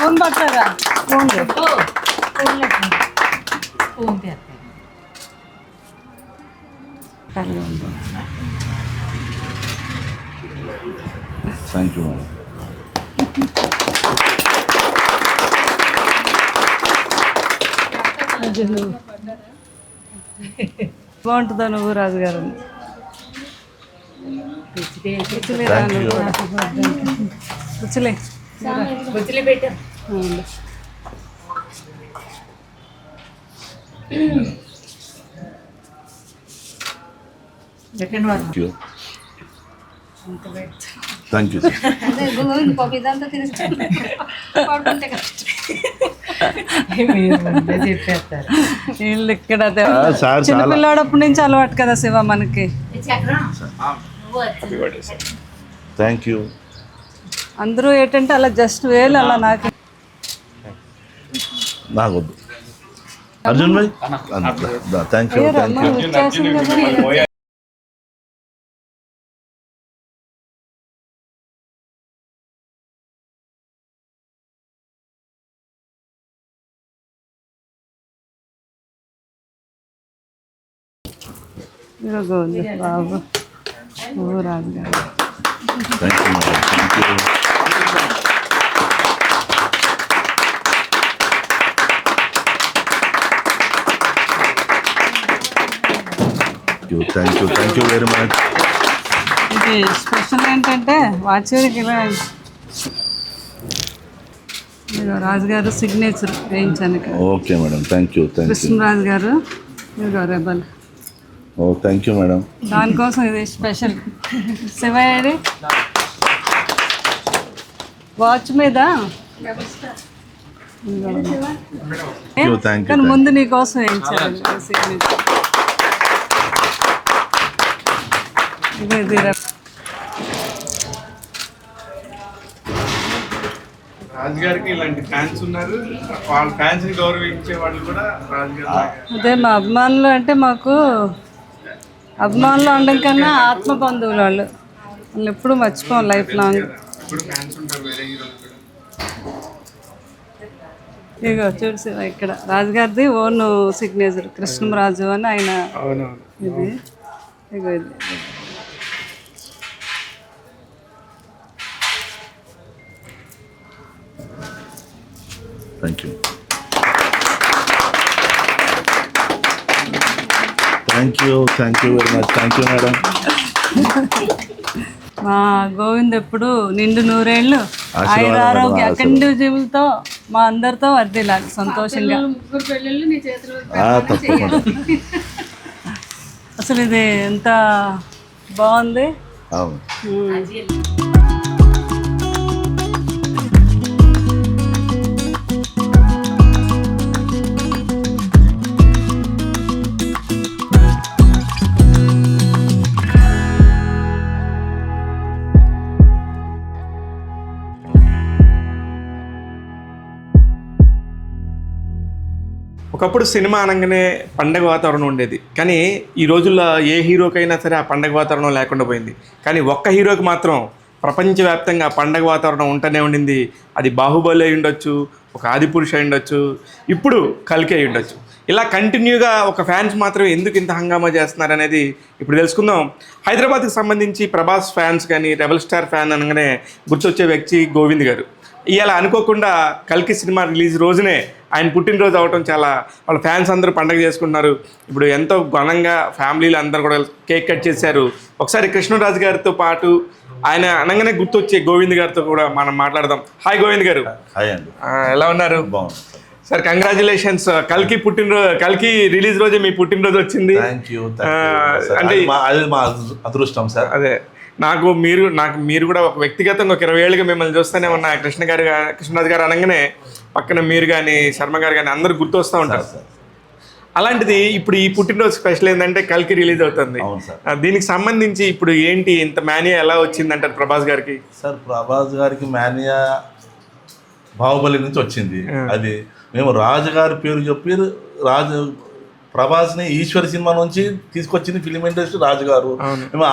Phone పట్టారా phone thank you madam. బాగుంటుందా నువ్వు రాజుగారు థ్యాంక్ యూ వీళ్ళు ఇక్కడ చిన్నపిల్లాడప్పటి నుంచి అలవాటు కదా శివ మనకి. Thank you. అందరూ ఏంటంటే అలా జస్ట్ వేలు అలా నాకు వద్దు Arjun bhai. Thank you thank you. ఉంది బాబు ఓ రాజుగారు. Thank you madam. Thank you thank you very much. ఇది స్పెషల్ ఏంటంటే వాచ్యూరికి ఇలా రాజుగారు సిగ్నేచర్ వేయించాను. Okay madam. Thank you thank you. Krishnaraju garu rebel. Oh thank you madam. దానికోసం ఇది స్పెషల్. శివయ్యడి వాచ్ మీద కానీ ముందు నీకోసం వేయించాను సిగ్నేచర్. ఇది రాజుగారికి ఇలాంటి ఫ్యాన్స్ ఉన్నారు. వాళ్ళ ఫ్యాన్స్ ని గౌరవించే వాళ్ళు కూడా రాజుగారు. అదే మా అభిమానులు అంటే మాకు అభిమానులు అనడం కన్నా ఆత్మ బంధువులు వాళ్ళు ఎప్పుడు మర్చిపోం లైఫ్ లాంగ్. ఇప్పుడు ఫ్యాన్స్ ఉంటారు వేరే హీరోలు కూడా. ఇగో చూడు శివ ఇక్కడ రాజుగారిది ఓన్ సిగ్నేచర్ కృష్ణరాజు అని ఆయన. ఇది ఇగో ఇది thank you thank you thank you very much. Thank you madam. మా గోవింద్ ఎప్పుడు నిండు నూరేళ్ళు ఆయురారోగ్య అఖండ జీవులతో మా అందరితో వర్ధిల్లాలి సంతోషంగా. తప్పకుండా. అసలు ఇది ఎంత బాగుంది. అవును. ఒకప్పుడు సినిమా అనగానే పండగ వాతావరణం ఉండేది. కానీ ఈ రోజుల్లో ఏ హీరోకైనా సరే ఆ పండగ వాతావరణం లేకుండా పోయింది. కానీ ఒక్క హీరోకి మాత్రం ప్రపంచవ్యాప్తంగా పండగ వాతావరణం ఉంటూనే ఉండింది. అది బాహుబలి అయి ఉండొచ్చు, ఒక ఆదిపురుష్ అయి ఉండొచ్చు, ఇప్పుడు కల్కి అయి ఉండొచ్చు. ఇలా కంటిన్యూగా ఒక ఫ్యాన్స్ మాత్రం ఎందుకు ఇంత హంగామా చేస్తున్నారు అనేది ఇప్పుడు తెలుసుకుందాం. హైదరాబాద్కి సంబంధించి ప్రభాస్ ఫ్యాన్స్ కానీ రెబల్ స్టార్ ఫ్యాన్ అనగానే గుర్తొచ్చే వ్యక్తి గోవింద్ గారు. ఇవాళ అనుకోకుండా కల్కి సినిమా రిలీజ్ రోజునే ఆయన పుట్టినరోజు అవటం చాలా వాళ్ళ ఫ్యాన్స్ అందరూ పండగ చేసుకుంటున్నారు. ఇప్పుడు ఎంతో ఘనంగా ఫ్యామిలీలు అందరూ కూడా కేక్ కట్ చేశారు. ఒకసారి కృష్ణరాజు గారితో పాటు ఆయన అనగానే గుర్తొచ్చే గోవింద్ గారితో కూడా మనం మాట్లాడదాం. హాయ్ గోవింద్ గారు. హాయ్ అండి. ఎలా ఉన్నారు? బాగుంది సార్. కంగ్రాచులేషన్స్. కల్కి రిలీజ్ రోజే మీ పుట్టినరోజు వచ్చింది. అంటే అది మా అదృష్టం సార్. అదే నాకు మీరు కూడా ఒక వ్యక్తిగతంగా ఒక 20 ఏళ్ళుగా మిమ్మల్ని చూస్తూనే ఉన్న కృష్ణరాజు గారు అనగానే పక్కన మీరు కానీ శర్మ గారు కానీ అందరూ గుర్తు వస్తూ ఉంటారు. అలాంటిది ఇప్పుడు ఈ పుట్టినరోజు స్పెషల్ ఏంటంటే కల్కి రిలీజ్ అవుతుంది. దీనికి సంబంధించి ఇప్పుడు ఏంటి ఇంత మేనియా ఎలా వచ్చిందంటారు ప్రభాస్ గారికి? సార్ ప్రభాస్ గారికి మేనియా బాహుబలి నుంచి వచ్చింది. అది మేము రాజుగారి పేరు చెప్పి ప్రభాస్ని ఈశ్వర్ సినిమా నుంచి తీసుకొచ్చింది ఫిలిం ఇండస్ట్రీ రాజుగారు. మేము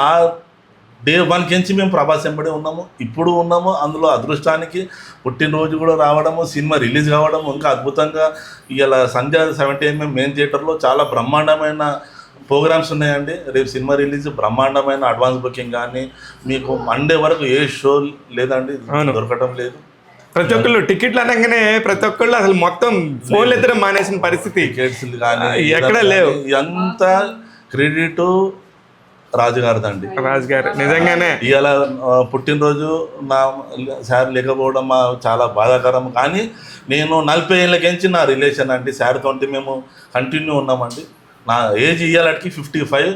డే 1 నుంచి మేము ప్రభాస్ వెంబడే ఉన్నాము, ఇప్పుడు ఉన్నాము. అందులో అదృష్టానికి పుట్టినరోజు కూడా రావడము, సినిమా రిలీజ్ కావడం ఇంకా అద్భుతంగా. ఇలా సంధ్య 70mm మెయిన్ థియేటర్లో చాలా బ్రహ్మాండమైన ప్రోగ్రామ్స్ ఉన్నాయండి. రేపు సినిమా రిలీజ్ బ్రహ్మాండమైన అడ్వాన్స్ బుకింగ్ కానీ మీకు మండే వరకు ఏ షో లేదండి, దొరకటం లేదు. ప్రతి ఒక్కళ్ళు టికెట్లు అనగానే ప్రతి ఒక్కళ్ళు అసలు మొత్తం ఫోన్లు ఎత్తడం మానేసిన పరిస్థితి, టికెట్స్ కానీ ఎక్కడ లేవు. ఇదంతా క్రెడిట్ రాజుగారిదండి. రాజుగారు నిజంగానే ఇవాళ పుట్టినరోజు నా సార్ లేకపోవడం చాలా బాధాకరం. కానీ నేను 40 ఏళ్ళకించి నా రిలేషన్ అండి సార్తో మేము కంటిన్యూ ఉన్నామండి. నా ఏజ్ ఇయ్యాలకి 55,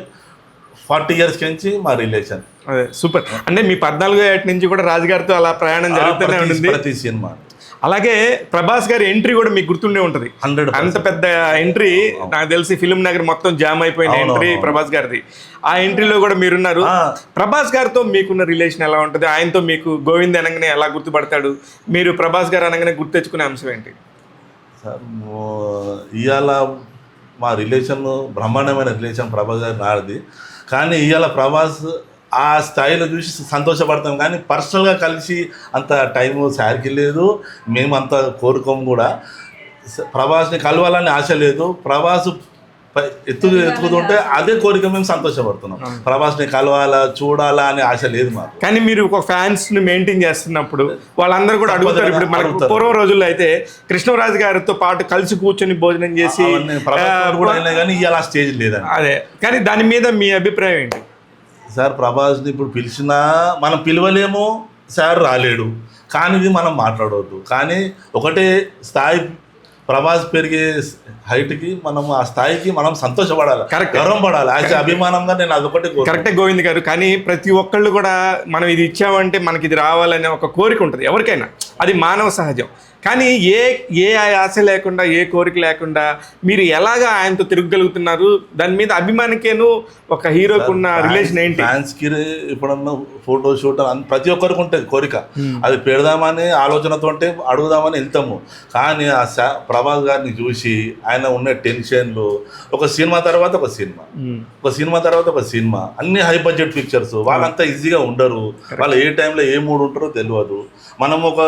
40 ఇయర్స్ నుంచి మా రిలేషన్. అదే సూపర్. అంటే మీ 14 ఏట నుంచి కూడా రాజుగారితో అలా ప్రయాణం జరుగుతూనే ఉంటుంది ప్రతి సినిమా. అలాగే ప్రభాస్ గారి ఎంట్రీ కూడా మీకు గుర్తుండే ఉంటుంది. 100%. అంత పెద్ద ఎంట్రీ నాకు తెలిసి ఫిల్మ్ నగర్ మొత్తం జామ్ అయిపోయిన ఎంట్రీ ప్రభాస్ గారిది. ఆ ఎంట్రీలో కూడా మీరున్నారు. ప్రభాస్ గారితో మీకున్న రిలేషన్ ఎలా ఉంటుంది? ఆయనతో మీకు గోవింద్ అనగానే ఎలా గుర్తుపడతాడు? మీరు ప్రభాస్ గారు అనగానే గుర్తు తెచ్చుకునే అంశం ఏంటి? సార్ ఇవాళ మా రిలేషన్ బ్రహ్మాండమైన రిలేషన్ ప్రభాస్ గారి నాది. కానీ ఇవాళ ప్రభాస్ ఆ స్థాయిలో చూసి సంతోషపడతాం, కానీ పర్సనల్గా కలిసి అంత టైము సార్కి లేదు, మేము అంత కోరుకోము కూడా. ప్రభాస్ని కలవాలని ఆశ లేదు. ప్రభాస్ ఎత్తుకుతుంటే అదే కోరిక మేము సంతోషపడుతున్నాం. ప్రభాస్ని కలవాలా చూడాలా అనే ఆశ లేదు మాకు. కానీ మీరు ఒక ఫ్యాన్స్ని మెయింటైన్ చేస్తున్నప్పుడు వాళ్ళందరూ కూడా అడుగుతారు. ఇప్పుడు మనకు పూర్వ రోజుల్లో అయితే కృష్ణరాజు గారితో పాటు కలిసి కూర్చొని భోజనం చేసి కానీ ఇలా స్టేజ్ లేదండి. అదే, కానీ దాని మీద మీ అభిప్రాయం ఏంటి? సార్ ప్రభాస్ని ఇప్పుడు పిలిచినా మనం పిలవలేము, సార్ రాలేడు, కానీ ఇది మనం మాట్లాడవద్దు. కానీ ఒకటే స్థాయి ప్రభాస్ పెరిగే హైట్కి మనం ఆ స్థాయికి మనం సంతోషపడాలి, గర్వం పడాలి, అయితే అభిమానంగా నేను అదొకటి. కరెక్టే గోవింద్ గారు. కానీ ప్రతి ఒక్కళ్ళు కూడా మనం ఇది ఇచ్చామంటే మనకి ఇది రావాలనే ఒక కోరిక ఉంటుంది ఎవరికైనా, అది మానవ సహజం. కానీ ఏ ఆశ లేకుండా ఏ కోరిక లేకుండా మీరు ఎలాగా ఆయనతో తిరగగలుగుతున్నారు? దాని మీద అభిమానికేను ఒక హీరోకు ఉన్న రిలేషన్ ఏంటి? ఫ్యాన్స్కి ఇప్పుడున్న ఫోటో షూట్ ప్రతి ఒక్కరికి ఉంటుంది కోరిక, అది పెడదామని ఆలోచనతో అడుగుదామని వెళ్తాము. కానీ ఆ ప్రభాస్ గారిని చూసి ఆయన ఉన్న టెన్షన్లు, ఒక సినిమా తర్వాత ఒక సినిమా, ఒక సినిమా తర్వాత ఒక సినిమా, అన్ని హై బడ్జెట్ పిక్చర్స్, వాళ్ళంతా ఈజీగా ఉండరు, వాళ్ళు ఏ టైంలో ఏ మూడు ఉంటారో తెలియదు. మనం ఒక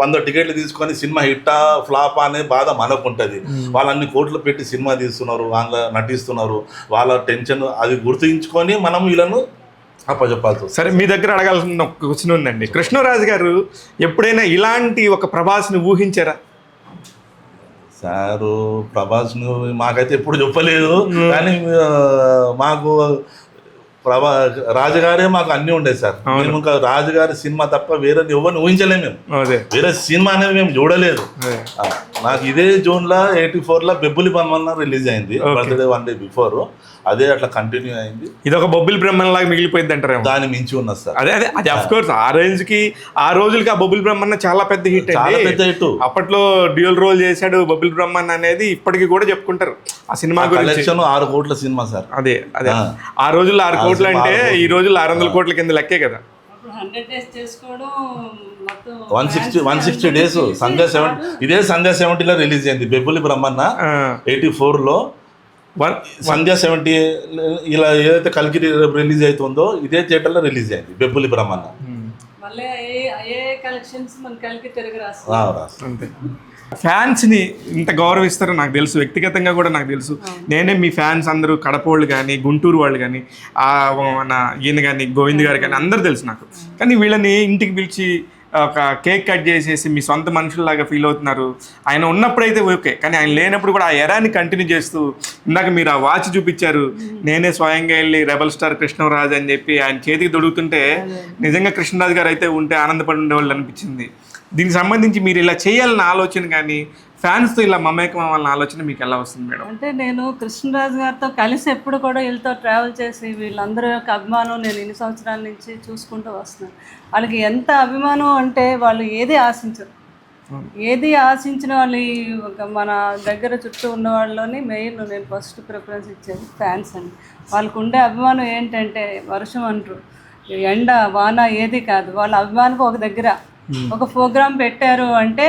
100 టికెట్లు తీసుకొని సినిమా హిట్టా ఫ్లాపా అనే బాధ మనకు ఉంటుంది. వాళ్ళు అన్ని కోట్లు పెట్టి సినిమా తీస్తున్నారు, అందులో నటిస్తున్నారు, వాళ్ళ టెన్షన్ అది గుర్తుంచుకొని మనం వీళ్ళను అప్పచెప్పాల్సి. సరే, మీ దగ్గర అడగాల్సిన ఒక క్వశ్చన్ ఉందండి. కృష్ణరాజు గారు ఎప్పుడైనా ఇలాంటి ఒక ప్రభాస్ని ఊహించారా? సారు ప్రభాస్ను మాకైతే ఎప్పుడు చెప్పలేదు, కానీ మాకు రాజుగారే మాకు అన్నీ ఉండేది సార్. మేము ఇంకా రాజుగారి సినిమా తప్ప వేరే ఎవరిని ఊహించలేము. మేము వేరే సినిమా అనేది మేము చూడలేదు. నాకు ఇదే జూన్లో 84లో బెబ్బులి బొమ్మన్న రిలీజ్ అయింది, బర్త్డే 1 డే బిఫోర్. అదే అట్లా కంటిన్యూ అయింది. ఇది ఒక బొబ్బిలి బ్రహ్మన్ లాగా మిగిలిపోయింది అంటారు. దాని మించి ఉన్నది సార్. అదే అది ఆఫ్ కోర్స్ ఆ రేంజ్ కి ఆ రోజులకి ఆ బొబ్బిలి బ్రహ్మన్న చాలా పెద్ద హిట్, చాలా పెద్ద హిట్. అప్పట్లో డ్యూయల్ రోల్ చేశాడు బొబ్బిలి బ్రహ్మన్ అనేది, ఇప్పటికీ కూడా చెప్పుకుంటారు ఆ సినిమా గురించి. 6 కోట్ల సినిమా సార్. అదే ఆ రోజుల్లో 6 కోట్లు అంటే ఈ రోజుల్లో 600 కోట్ల కింద లెక్కే కదా. 160 డేస్ సంధ్యా 70, ఇదే సంధ్యా 70లో రిలీజ్ అయింది బెబ్బులి బ్రహ్మన్న. 84లో సంధ్యా 70 ఇలా ఏదైతే కల్కి రిలీజ్ అవుతుందో ఇదే థియేటర్లో రిలీజ్ అయింది బెబ్బులి బ్రహ్మన్న. ఫ్యాన్స్ని ఇంత గౌరవిస్తారో నాకు తెలుసు, వ్యక్తిగతంగా కూడా నాకు తెలుసు. నేనే మీ ఫ్యాన్స్ అందరూ కడపోళ్ళు కానీ గుంటూరు వాళ్ళు కానీ మన ఈయన కానీ గోవింద్ గారు కానీ అందరూ తెలుసు నాకు. కానీ వీళ్ళని ఇంటికి పిలిచి ఒక కేక్ కట్ చేసేసి మీ సొంత మనుషుల్లాగా ఫీల్ అవుతున్నారు. ఆయన ఉన్నప్పుడైతే ఓకే, కానీ ఆయన లేనప్పుడు కూడా ఆ ఎరాని కంటిన్యూ చేస్తూ, ఇందాక మీరు ఆ వాచ్ చూపించారు, నేనే స్వయంగా వెళ్ళి రెబల్ స్టార్ కృష్ణరాజు అని చెప్పి ఆయన చేతికి దొడుకుతుంటే నిజంగా కృష్ణరాజు గారు అయితే ఉంటే ఆనందపడి ఉండేవాళ్ళు అనిపించింది. దీనికి సంబంధించి మీరు ఇలా చేయాలన్న ఆలోచన కానీ ఫ్యాన్స్తో ఇలా మమేకం అవ్వాలన్న ఆలోచన మీకు ఎలా వస్తుంది మేడం? అంటే నేను కృష్ణరాజు గారితో కలిసి ఎప్పుడు కూడా వీళ్ళతో ట్రావెల్ చేసి వీళ్ళందరి యొక్క అభిమానం నేను ఇన్ని సంవత్సరాల నుంచి చూసుకుంటూ వస్తున్నాను. వాళ్ళకి ఎంత అభిమానం అంటే వాళ్ళు ఏది ఆశించరు, ఏది ఆశించిన వాళ్ళు మన దగ్గర చుట్టూ ఉన్న వాళ్ళలోని మెయిన్ నేను ఫస్ట్ ప్రిఫరెన్స్ ఇచ్చేది ఫ్యాన్స్ అండి. వాళ్ళకు ఉండే అభిమానం ఏంటంటే వర్షం అంటారు, ఎండ వాన ఏది కాదు, వాళ్ళ అభిమానం ఒక దగ్గర ఒక ప్రోగ్రాం పెట్టారు అంటే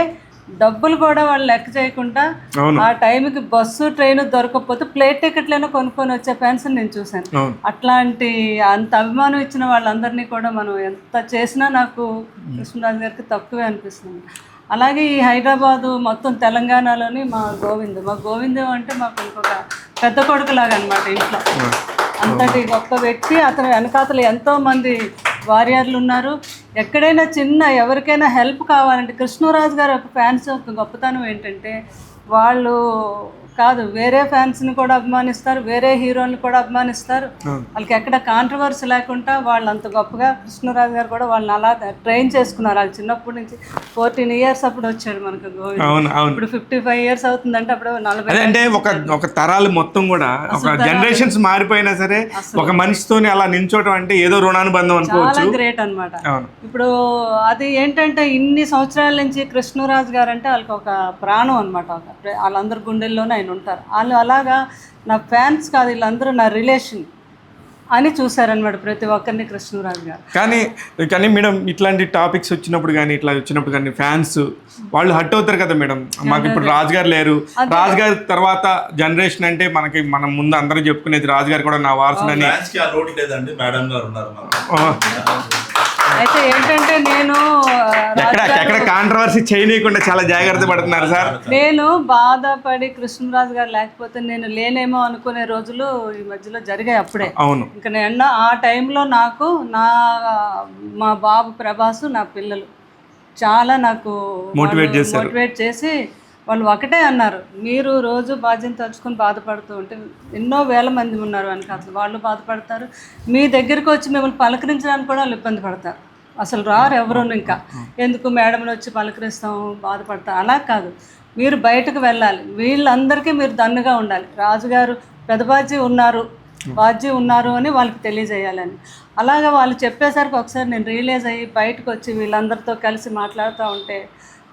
డబ్బులు కూడా వాళ్ళు లెక్క చేయకుండా అవును. ఆ టైంకి బస్సు ట్రైన్ దొరకకపోతే ప్లేట్ టికెట్లైనా కొనుక్కొని వచ్చే ఫ్యాన్స్ నేను చూశాను. అవును. అట్లాంటి అంత అభిమానం ఇచ్చిన వాళ్ళందరినీ కూడా మనం ఎంత చేసినా నాకు కృష్ణరాజు గారికి తక్కువే అనిపిస్తుంది. అలాగే ఈ హైదరాబాదు మొత్తం తెలంగాణలోని మా గోవిందం అంటే మాకు ఇంకొక పెద్ద కొడుకులాగా అనమాట ఇంట్లో. అంతటి గొప్ప వ్యక్తి. అతని వెనకాతలు ఎంతోమంది వారియర్లు ఉన్నారు. ఎక్కడైనా చిన్న ఎవరికైనా హెల్ప్ కావాలంటే కృష్ణరాజు గారు ఒక ఫ్యాన్స్ ఒక గొప్పతనం ఏంటంటే వాళ్ళు కాదు వేరే ఫ్యాన్స్ని కూడా అభిమానిస్తారు, వేరే హీరోని కూడా అభిమానిస్తారు. వాళ్ళకి ఎక్కడ కాంట్రవర్సీ లేకుండా వాళ్ళు అంత గొప్పగా కృష్ణరాజు గారు కూడా వాళ్ళని అలా ట్రైన్ చేసుకున్నారు. వాళ్ళు చిన్నప్పటి నుంచి 14 years అప్పుడు వచ్చాడు మనకు గోవింద్. ఇప్పుడు 55 years అవుతుందంటే అప్పుడు 40. అంటే ఒక తరాలు మొత్తం కూడా ఒక జనరేషన్స్ మారిపోయినా సరే ఒక మనిషితోని అలా నించోవడం అంటే ఏదో రుణానుబంధం అనుకోవచ్చు. చాలా గ్రేట్ అనమాట. ఇప్పుడు అది ఏంటంటే ఇన్ని సంవత్సరాల నుంచి కృష్ణరాజు గారు అంటే వాళ్ళకి ఒక ప్రాణం అనమాట. వాళ్ళందరి గుండెల్లోనే ఆయన ఉంటారు. వాళ్ళు అలాగా నా ఫ్యాన్స్ కాదు, వీళ్ళందరూ నా రిలేషన్ అని చూసారనమాట ప్రతి ఒక్కరిని కృష్ణరాజు గారు. కానీ మేడం ఇట్లాంటి టాపిక్స్ వచ్చినప్పుడు కానీ ఫ్యాన్స్ వాళ్ళు హర్ట్ అవుతారు కదా మేడం. మాకు ఇప్పుడు రాజుగారు లేరు, రాజుగారి తర్వాత జనరేషన్ అంటే మనం ముందు అందరూ చెప్పుకునేది రాజుగారు కూడా నా వారసుడని. అయితే ఏంటంటే నేను ఎక్కడ కాంట్రవర్సీ చేయనీయకుండా చాలా జాగ్రత్త పడుతున్నారు సార్. నేను బాధపడి కృష్ణరాజు గారు లేకపోతే నేను లేనేమో అనుకునే రోజులు ఈ మధ్యలో జరిగాయి అప్పుడే. అవును. ఇంకా నేను ఆ టైంలో నాకు మా బాబు ప్రభాసు, నా పిల్లలు చాలా నాకు మోటివేట్ చేసి వాళ్ళు ఒకటే అన్నారు, మీరు రోజు బాధ్యత తలుచుకొని బాధపడుతూ ఉంటే ఎన్నో వేల మంది ఉన్నారు వెనకాల, వాళ్ళు బాధపడతారు. మీ దగ్గరికి వచ్చి మిమ్మల్ని పలకరించడానికి కూడా వాళ్ళు ఇబ్బంది పడతారు. అసలు రారు ఎవరు. ఇంకా ఎందుకు మేడంని వచ్చి పలకరిస్తాం, బాధపడతాం. అలా కాదు, మీరు బయటకు వెళ్ళాలి. వీళ్ళందరికీ మీరు దన్నుగా ఉండాలి. రాజుగారు పెదబాజీ ఉన్నారు అని వాళ్ళకి తెలియజేయాలని. అలాగా వాళ్ళు చెప్పేసరికి ఒకసారి నేను రియలైజ్ అయ్యి బయటకు వచ్చి వీళ్ళందరితో కలిసి మాట్లాడుతూ ఉంటే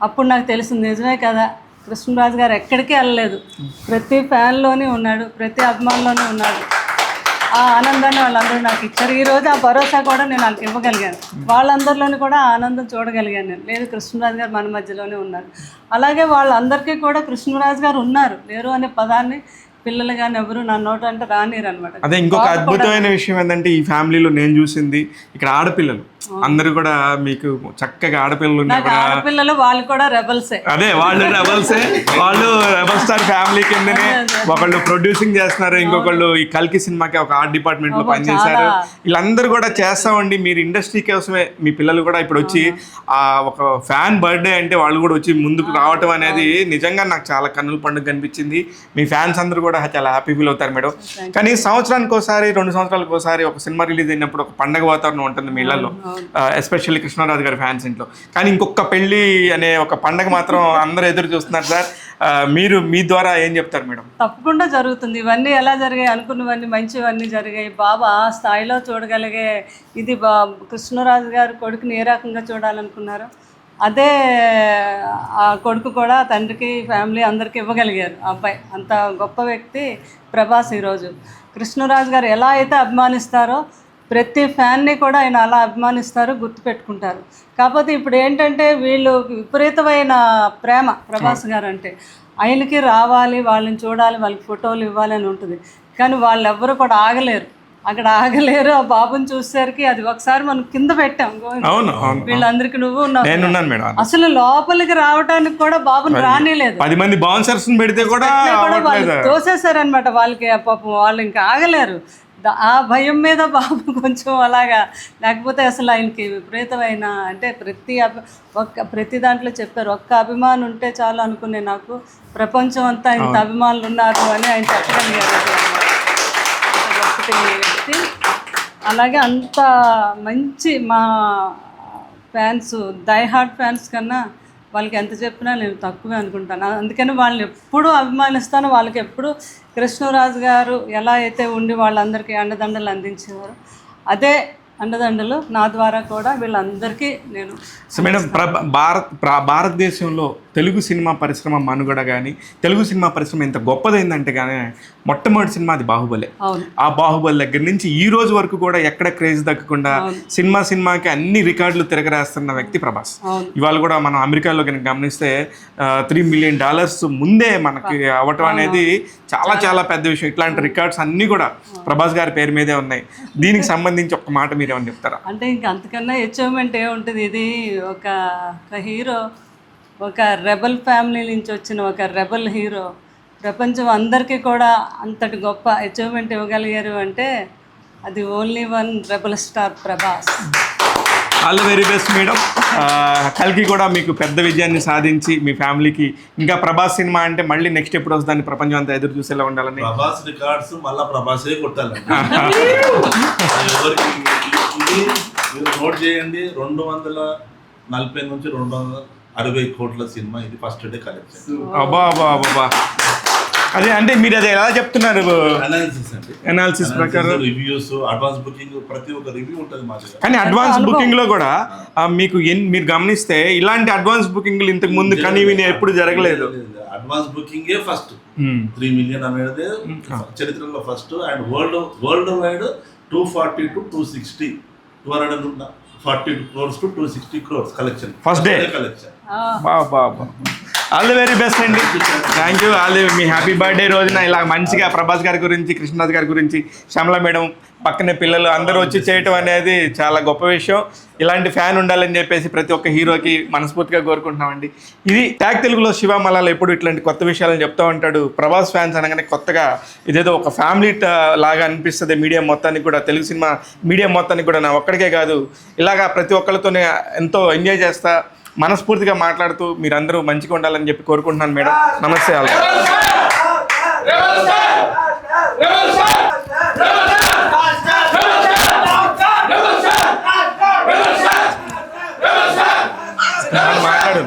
అప్పుడు నాకు తెలిసింది నిజమే కదా, కృష్ణరాజు గారు ఎక్కడికి వెళ్ళలేదు, ప్రతి ఫ్యాన్లోనే ఉన్నాడు, ప్రతి అభిమానులోనే ఉన్నాడు. ఆ ఆనందాన్ని వాళ్ళందరూ నాకు ఇచ్చారు. ఈరోజు ఆ భరోసా కూడా నేను వాళ్ళకి ఇవ్వగలిగాను. వాళ్ళందరిలోని కూడా ఆనందం చూడగలిగాను నేను. లేదు, కృష్ణరాజు గారు మన మధ్యలోనే ఉన్నారు. అలాగే వాళ్ళందరికీ కూడా కృష్ణరాజు గారు ఉన్నారు, లేరు అనే పదాన్ని పిల్లలు కానీ ఎవరు నా నోట అంటే రానిరు అనమాట. అదే ఇంకొక అద్భుతమైన విషయం ఏంటంటే ఈ ఫ్యామిలీలో నేను చూసింది ఇక్కడ ఆడపిల్లలు అందరూ కూడా మీకు చక్కగా ఆడపిల్లలు ఆడపిల్లలు వాళ్ళు కూడా రెబల్సే. అదే వాళ్ళు రెబల్సే. వాళ్ళు రెబల్ స్టార్ ఫ్యామిలీ కిందనే ఒకళ్ళు ప్రొడ్యూసింగ్ చేస్తున్నారు, ఇంకొకళ్ళు ఈ కల్కి సినిమాకి ఒక ఆర్ట్ డిపార్ట్మెంట్ లో పనిచేశారు. వీళ్ళందరూ కూడా చేస్తామండి. మీరు ఇండస్ట్రీ కోసమే మీ పిల్లలు కూడా ఇప్పుడు వచ్చి ఆ ఒక ఫ్యాన్ బర్త్డే అంటే వాళ్ళు కూడా వచ్చి ముందుకు రావటం అనేది నిజంగా నాకు చాలా కన్నుల పండుగ కనిపించింది. మీ ఫ్యాన్స్ అందరూ కూడా చాలా హ్యాపీ ఫీల్ అవుతారు మేడం. కానీ సంవత్సరానికి ఒకసారి 2 సంవత్సరాలకు ఒకసారి ఒక సినిమా రిలీజ్ అయినప్పుడు ఒక పండగ వాతావరణం ఉంటుంది మీ ఇళ్లలో, ఎస్పెషల్లీ కృష్ణరాజు గారి ఫ్యాన్స్ ఇంట్లో. కానీ ఇంకొక పెళ్లి అనే ఒక పండగ మాత్రం అందరూ ఎదురు చూస్తున్నారు సార్. మీరు మీ ద్వారా ఏం చెప్తారు మేడం? తప్పకుండా జరుగుతుంది. ఇవన్నీ ఎలా జరిగాయి, అనుకున్నవన్నీ మంచివన్నీ జరిగాయి. బాబు ఆ స్థాయిలో చూడగలిగే ఇది కృష్ణరాజు గారు కొడుకుని ఏ రకంగా చూడాలనుకున్నారు అదే ఆ కొడుకు కూడా తండ్రికి ఫ్యామిలీ అందరికీ ఇవ్వగలిగారు. ఆ అబ్బాయి అంత గొప్ప వ్యక్తి ప్రభాస్. ఈరోజు కృష్ణరాజు గారు ఎలా అయితే అభిమానిస్తారో ప్రతి ఫ్యాన్ని కూడా ఆయన అలా అభిమానిస్తారు, గుర్తుపెట్టుకుంటారు. కాకపోతే ఇప్పుడు ఏంటంటే వీళ్ళు విపరీతమైన ప్రేమ ప్రభాస్ గారు అంటే. ఆయనకి రావాలి, వాళ్ళని చూడాలి, వాళ్ళకి ఫోటోలు ఇవ్వాలి అని ఉంటుంది. కానీ వాళ్ళెవ్వరూ కూడా ఆగలేరు. ఆ బాబుని చూసేసరికి అది ఒకసారి మనం కింద పెట్టాం. వీళ్ళందరికీ నువ్వు ఉన్నావు, అసలు లోపలికి రావడానికి కూడా బాబుని రానిలేదు. 10 మంది బౌన్సర్స్ పెడితే కూడా వాళ్ళు తోసేసారనమాట. వాళ్ళకి పాపం వాళ్ళు ఇంకా ఆగలేరు. ఆ భయం మీద బాబు కొంచెం అలాగా, లేకపోతే అసలు ఆయనకి విపరీతమైన అంటే ప్రతి దాంట్లో చెప్పారు, ఒక్క అభిమానం ఉంటే చాలు అనుకునే నాకు ప్రపంచం అంతా ఇంత అభిమానులు ఉన్నారు అని ఆయన చెప్పగలిగారు. వ్యక్తి అలాగే అంత మంచి మా ఫ్యాన్స్, డై హార్ట్ ఫ్యాన్స్ కన్నా వాళ్ళకి ఎంత చెప్పినా నేను తక్కువే అనుకుంటాను. అందుకని వాళ్ళని ఎప్పుడూ అభిమానిస్తాను. వాళ్ళకి ఎప్పుడు కృష్ణరాజు గారు ఎలా అయితే ఉండి వాళ్ళందరికీ అండదండలు అందించేవారు అదే అండదండలు నా ద్వారా కూడా వీళ్ళందరికీ నేను. సో మేడం భారతదేశంలో తెలుగు సినిమా పరిశ్రమ మనుగడ కానీ తెలుగు సినిమా పరిశ్రమ ఎంత గొప్పదైందంటే కానీ మొట్టమొదటి సినిమా అది బాహుబలే. అవును. ఆ బాహుబలి దగ్గర నుంచి ఈ రోజు వరకు కూడా ఎక్కడ క్రేజ్ దక్కకుండా సినిమాకి అన్ని రికార్డులు తిరగరాస్తున్న వ్యక్తి ప్రభాస్. ఇవాళ కూడా మనం అమెరికాలో కనుక గమనిస్తే $3 మిలియన్ ముందే మనకి అవ్వటం అనేది చాలా చాలా పెద్ద విషయం. ఇట్లాంటి రికార్డ్స్ అన్నీ కూడా ప్రభాస్ గారి పేరు మీదే ఉన్నాయి. దీనికి సంబంధించి ఒక మాట మీరేమని చెప్తారా? అంటే ఇంకా అంతకన్నా అచీవ్మెంట్ ఏముంటుంది. ఇది ఒక హీరో, ఒక రెబల్ ఫ్యామిలీ నుంచి వచ్చిన ఒక రెబల్ హీరో ప్రపంచం అందరికీ కూడా అంతటి గొప్ప అచీవ్మెంట్ ఇవ్వగలిగారు అంటే అది only one rebel star Prabhas. All the very best madam. కల్కి కూడా మీకు పెద్ద విజయాన్ని సాధించి మీ ఫ్యామిలీకి ఇంకా ప్రభాస్ సినిమా అంటే మళ్ళీ నెక్స్ట్ ఎప్పుడు వస్తుందని ప్రపంచం అంతా ఎదురు చూసేలా ఉండాలని. ప్రభాస్ రికార్డ్స్ మళ్ళీ ప్రభాసే కొట్టాలండి. ఎవరికి ఇది మీరు నోట్ చేయండి, 240 నుంచి 260 కోట్ల సినిమా ఇది ఫస్ట్ డే కలెక్షన్. అబ్బా అబ్బా అబ్బా. అదే అంటే మీరు అది ఎలా చెప్తున్నారు? అనాలిసిస్ అండి, అనాలిసిస్ ప్రకారం రివ్యూస్, అడ్వాన్స్ బుకింగ్, ప్రతి ఒక్క రివ్యూ ఉంటుంది మా దగ్గర. కానీ అడ్వాన్స్ బుకింగ్ లో కూడా మీకు మీరు గమనిస్తే ఇలాంటి అడ్వాన్స్ బుకింగ్లు ఇంతకు ముందు కానీ ఎప్పుడు జరగలేదు. అడ్వాన్స్ బుకింగ్ ఫస్ట్ 3 మిలియన్ అనేది చరిత్రలో first. And world wide 240 to 260 240 crores to 260 crores collection first day collection. All the very best అండి. Thank you. మీ హ్యాపీ బర్త్డే రోజున ఇలా మంచిగా ప్రభాస్ గారి గురించి, కృష్ణరాజ్ గారి గురించి, శ్యామల మేడం పక్కనే పిల్లలు అందరూ వచ్చి చేయటం అనేది చాలా గొప్ప విషయం. ఇలాంటి ఫ్యాన్ ఉండాలని చెప్పేసి ప్రతి ఒక్క హీరోకి మనస్ఫూర్తిగా కోరుకుంటున్నామండి. ఇది ట్యాగ్ తెలుగులో శివ మలాల ఎప్పుడు ఇట్లాంటి కొత్త విషయాలను చెప్తూ ఉంటాడు. ప్రభాస్ ఫ్యాన్స్ అనగానే కొత్తగా ఇదేదో ఒక ఫ్యామిలీ లాగా అనిపిస్తుంది మీడియా మొత్తానికి కూడా, తెలుగు సినిమా మీడియా మొత్తానికి కూడా. నా ఒక్కడికే కాదు, ఇలాగా ప్రతి ఒక్కరితోనే ఎంతో ఎంజాయ్ చేస్తా మనస్ఫూర్తిగా మాట్లాడుతూ మీరందరూ మంచిగా ఉండాలని చెప్పి కోరుకుంటున్నాను మేడం. నమస్తే. మాట్లాడు.